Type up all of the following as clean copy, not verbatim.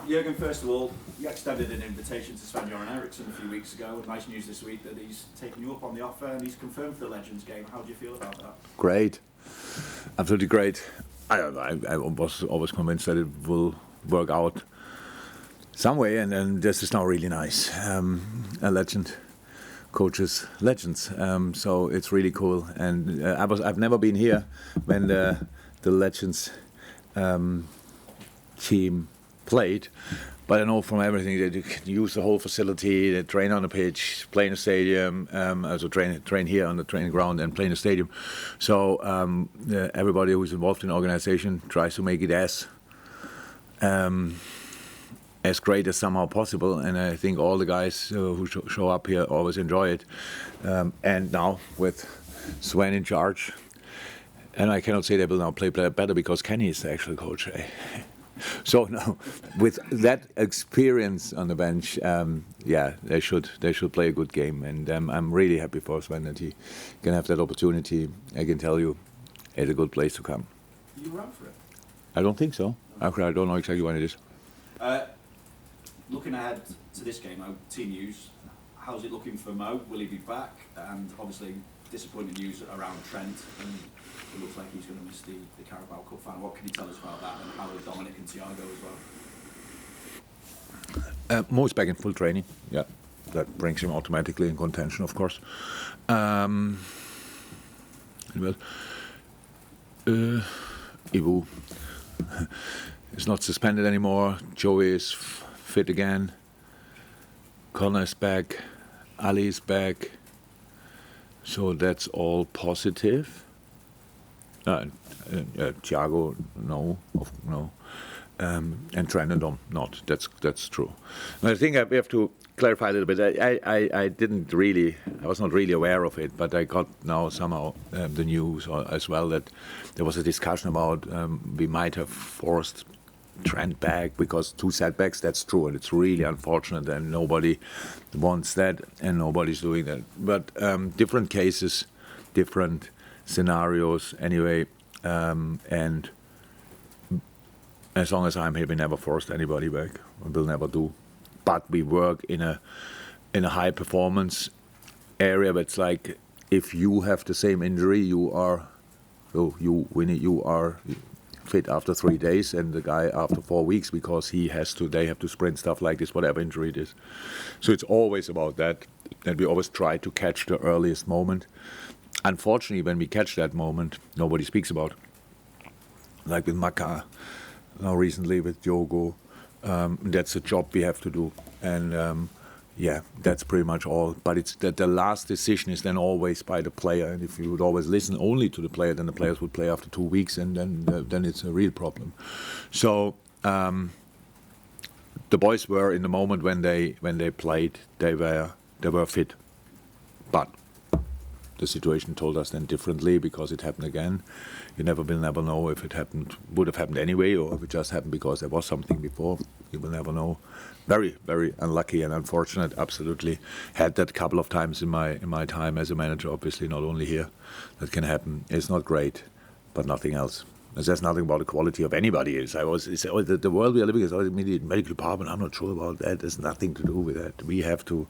Jurgen, first of all, you extended an invitation to Sven-Göran Eriksson a few weeks ago. Nice news this week that he's taken you up on the offer and he's confirmed for the Legends game. How do you feel about that? Great, absolutely great. I don't know. I was always convinced that it will work out some way, and this is now really nice. A legend coaches legends, so it's really cool. And I've never been here when the Legends team played, but I know from everything that you can use the whole facility, they train on the pitch, play in the stadium, also train here on the training ground and play in the stadium. So everybody who's involved in the organization tries to make it as great as somehow possible, and I think all the guys who show up here always enjoy it. And now with Sven in charge, and I cannot say they will now play better because Kenny is the actual coach. So now, with that experience on the bench, they should play a good game, and I'm really happy for Sven that he can have that opportunity. I can tell you, it's a good place to come. You were up for it? I don't think so. Actually, I don't know exactly when it is. Looking ahead to this game, team news. How's it looking for Mo? Will he be back? And obviously, disappointing news around Trent, and it looks like he's going to miss the Carabao Cup final. What can you tell us about that, and how are Dominic and Thiago as well? Mo's back in full training. Yeah, that brings him automatically in contention, of course. Ibou is not suspended anymore. Joey is fit again. Connor is back. Ali is back. So that's all positive. Thiago, no. And Trent and Dom, not. That's true. And I think we have to clarify a little bit. I was not really aware of it, but I got now somehow the news as well that there was a discussion about we might have forced Trent back because 2 setbacks. That's true, and it's really unfortunate, and nobody wants that, and nobody's doing that. But different cases, different scenarios anyway, and as long as I'm here, we never forced anybody back. We will never do. But we work in a high performance area. But it's like if you have the same injury, you are fit after 3 days, and the guy after 4 weeks because they have to sprint stuff like this, whatever injury it is. So it's always about that, and we always try to catch the earliest moment. Unfortunately, when we catch that moment, nobody speaks about it. Like with Maka, now recently with Thiago, that's a job we have to do, and that's pretty much all. But it's that the last decision is then always by the player, and if you would always listen only to the player, then the players would play after 2 weeks, and then it's a real problem. So the boys were in the moment when they played, they were fit, but the situation told us then differently because it happened again. You will never know if it would have happened anyway, or if it just happened because there was something before. You will never know. Very, very unlucky and unfortunate. Absolutely, had that couple of times in my time as a manager. Obviously, not only here, that can happen. It's not great, but nothing else. There's nothing about the quality of anybody. The world we are living is always immediate medical department. I'm not sure about that. There's nothing to do with that. We have to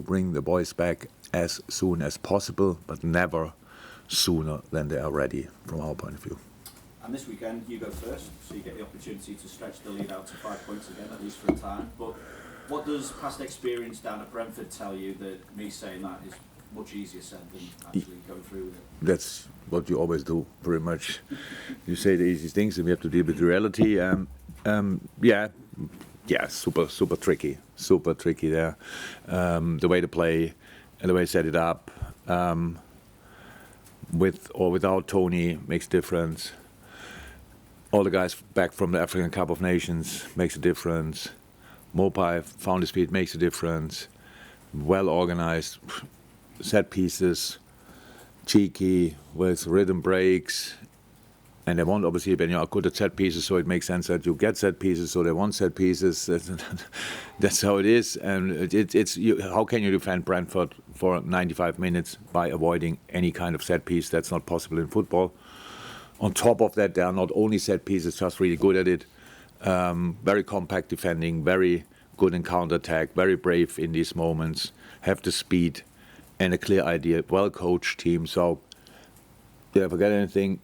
bring the boys back as soon as possible, but never sooner than they are ready from our point of view. And this weekend you go first, so you get the opportunity to stretch the lead out to 5 points again, at least for a time. But what does past experience down at Brentford tell you that me saying that is much easier said than actually going through with it? That's what you always do, pretty much. You say the easy things and we have to deal with reality. Super tricky there. The way to play and the way to set it up, with or without Toney makes a difference. All the guys back from the African Cup of Nations makes a difference. Mopai found his feet, makes a difference. Well organized, set pieces, cheeky with rhythm breaks. And they want, obviously, when you are good at set pieces, so it makes sense that you get set pieces, so they want set pieces. That's how it is. And how can you defend Brentford for 95 minutes by avoiding any kind of set piece? That's not possible in football. On top of that, they are not only set pieces, just really good at it. very compact defending, very good in counter-attack, very brave in these moments, have the speed and a clear idea, well-coached team. So did I forget anything?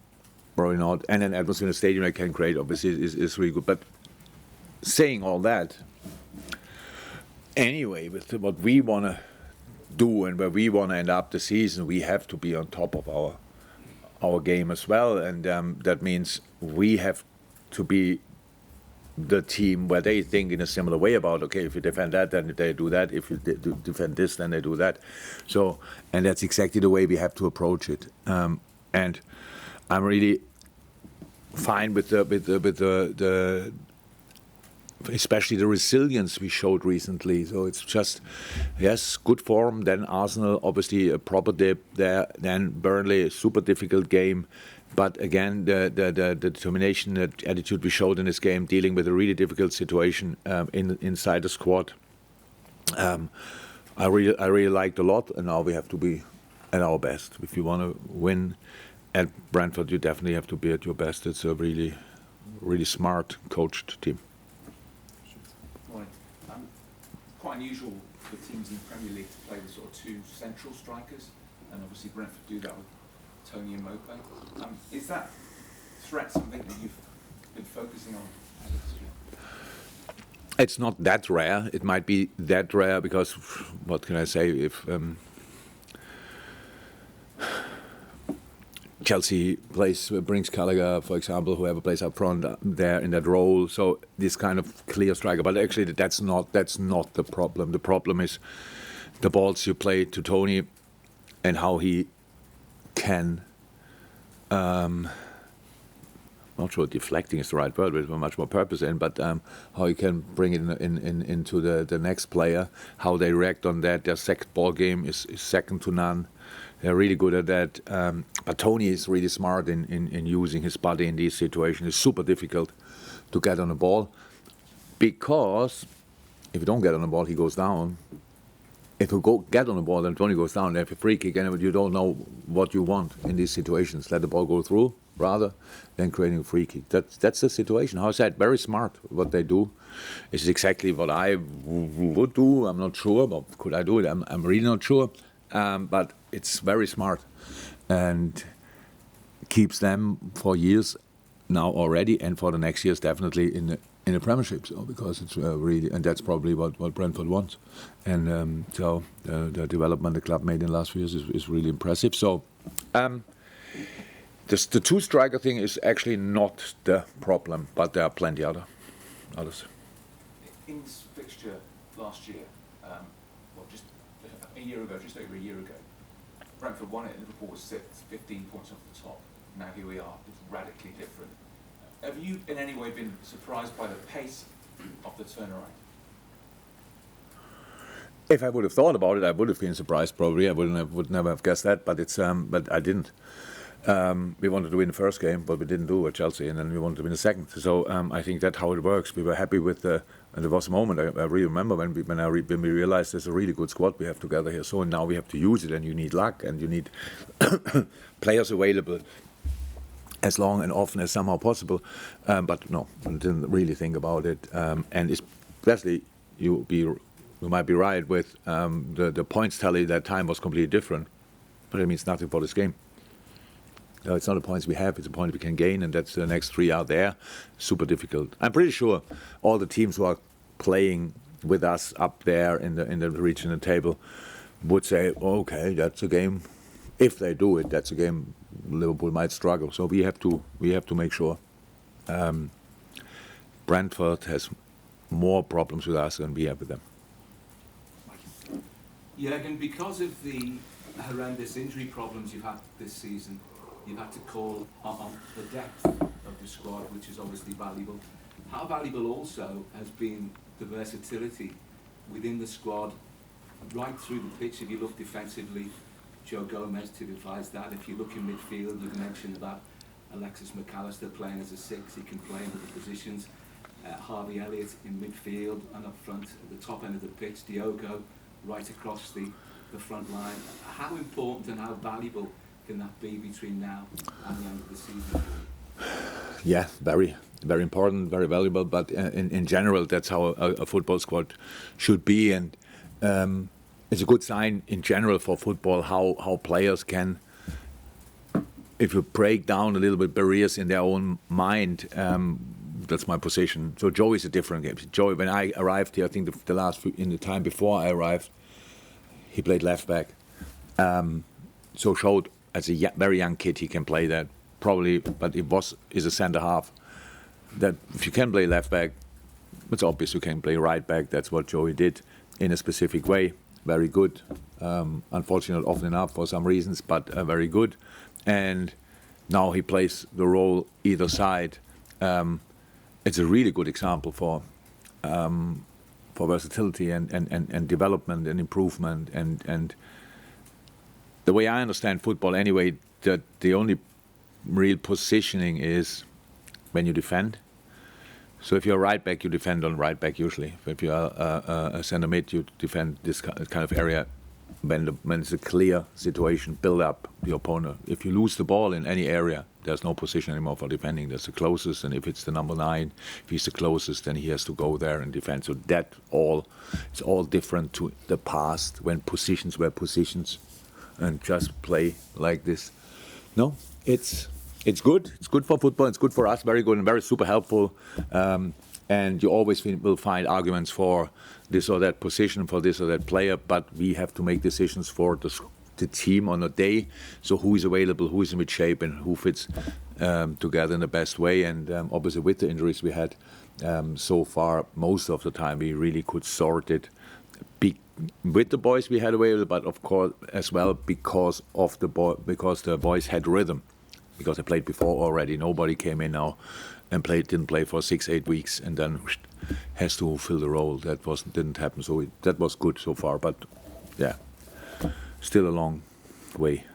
Probably not. And an atmosphere in the stadium I can create, obviously, is really good. But saying all that, anyway, with what we want to do and where we want to end up the season, we have to be on top of our game as well. And that means we have to be the team where they think in a similar way about, okay, if you defend that, then they do that. If you defend this, then they do that. So, and that's exactly the way we have to approach it. And I'm really fine with the especially the resilience we showed recently. So it's just, yes, good form. Then Arsenal, obviously a proper dip there. Then Burnley, a super difficult game. But again, the determination, the attitude we showed in this game, dealing with a really difficult situation inside the squad, I really liked a lot. And now we have to be at our best. If you want to win at Brentford, you definitely have to be at your best. It's a really, really smart, coached team. Morning. Quite unusual for teams in the Premier League to play with sort of two central strikers, and obviously Brentford do that with Toney and Mo. Is that threat something that you've been focusing on? It's not that rare. It might be that rare because, what can I say, if Chelsea brings Gallagher, for example, whoever plays up front there in that role. So this kind of clear striker, but actually that's not the problem. The problem is the balls you play to Toney and how he can. Not sure deflecting is the right word, with much more purpose in, but how you can bring it into the next player, how they react on that. Their second ball game is second to none. They're really good at that. But Toney is really smart in using his body in these situations. It's super difficult to get on the ball because if you don't get on the ball, he goes down. If you get on the ball, then Toney goes down. They have a free kick, and you don't know what you want in these situations. Let the ball go through rather than creating a free kick. That's the situation. How I said, very smart what they do. It's exactly what I would do. I'm not sure, but could I do it? I'm really not sure. But it's very smart and keeps them for years now already, and for the next years definitely in the Premiership. So because it's really, and that's probably what Brentford wants. And so the development the club made in the last few years is really impressive. So the two striker thing is actually not the problem, but there are plenty others. In this fixture last year, just a year ago, just over a year ago, Brentford won it, Liverpool was sixth, 15 points off the top. Now here we are, it's radically different. Have you in any way been surprised by the pace of the turnaround? If I would have thought about it, I would have been surprised probably. I would never have guessed that, but but I didn't. We wanted to win the first game, but we didn't do it at Chelsea, and then we wanted to win the second. So I think that's how it works. We were happy with and there was a moment I really remember when we realized there's a really good squad we have together here. So now we have to use it, and you need luck, and you need players available as long and often as somehow possible. But no, I didn't really think about it. And especially you might be right with the points tally that time was completely different, but it means nothing for this game. No, it's not the points we have, it's the point we can gain, and that's the next three out there. Super difficult. I'm pretty sure all the teams who are playing with us up there in the regional table would say, okay, that's a game. If they do it, that's a game Liverpool might struggle. So we have to make sure. Brentford has more problems with us than we have with them. Jurgen, because of the horrendous injury problems you've had this season, you've had to call on the depth of the squad, which is obviously valuable. How valuable also has been the versatility within the squad, right through the pitch. If you look defensively, Joe Gomez typifies that. If you look in midfield, you've mentioned about Alexis McAllister playing as a six. He can play in other positions. Harvey Elliott in midfield and up front at the top end of the pitch. Thiago right across the front line. How important and how valuable can that be between now and the end of the season? Yeah, very. very important, very valuable. But in general, that's how a football squad should be, and it's a good sign in general for football how players can, if you break down a little bit barriers in their own mind. That's my position. So Joe is a different game. Joe, when I arrived here, I think in the time before I arrived, he played left back. So showed as a very young kid he can play that probably, but is a centre half. That if you can play left back, it's obvious you can play right back. That's what Joey did in a specific way. Very good. Unfortunate often enough for some reasons, but very good. And now he plays the role either side. It's a really good example for versatility and development and improvement. And the way I understand football anyway, that the only real positioning is when you defend. So if you're a right back, you defend on right back usually. If you're a centre mid, you defend this kind of area when it's a clear situation, build up the opponent. If you lose the ball in any area, there's no position anymore for defending. That's the closest, and if it's the number 9, if he's the closest, then he has to go there and defend. So it's all different to the past when positions were positions and just play like this. No, it's good. It's good for football. It's good for us. Very good and very super helpful. And you always will find arguments for this or that position, for this or that player. But we have to make decisions for the team on a day. So who is available, who is in good shape, and who fits together in the best way. And obviously, with the injuries we had so far, most of the time we really could sort it with the boys we had available, but of course as well because the boys had rhythm. Because they played before already. Nobody came in now and didn't play for 6-8 weeks and then has to fill the role. That didn't happen. So that was good so far. But yeah, still a long way.